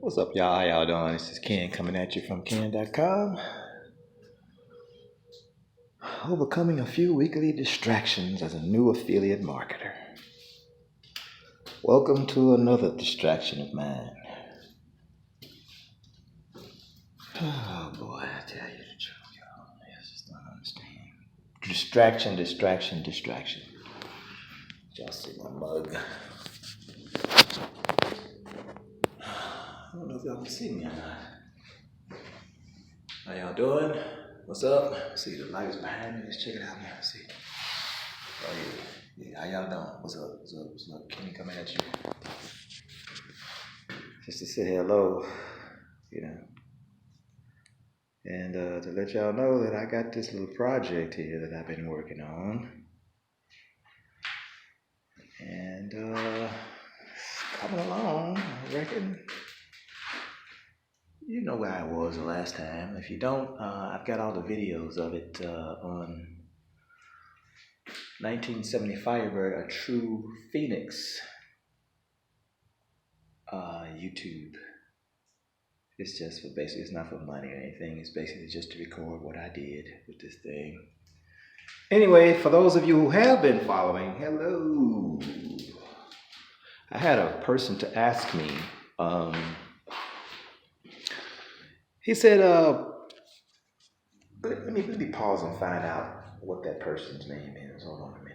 What's up, y'all? How y'all doing? This is Ken coming at you from Ken.com. Overcoming a few weekly distractions as a new affiliate marketer. Welcome to another distraction of mine. Oh boy, I tell you the truth, y'all. I just don't understand. Distraction. Y'all see my mug. I don't know if y'all can see me or not. How y'all doing? What's up? See the lights behind me. Let's check it out now. See. Oh yeah. How y'all doing? What's up? Kenny coming at you. Just to say hello, and to let y'all know that I got this little project here that I've been working on, and it's coming along. I reckon. You know where I was the last time. If you don't, I've got all the videos of it on 1970 Firebird, a true Phoenix YouTube. It's just for basically, it's not for money or anything. It's basically just to record what I did with this thing. Anyway, for those of you who have been following, hello. I had a person to ask me. He said, let me pause and find out what that person's name is. Hold on a minute.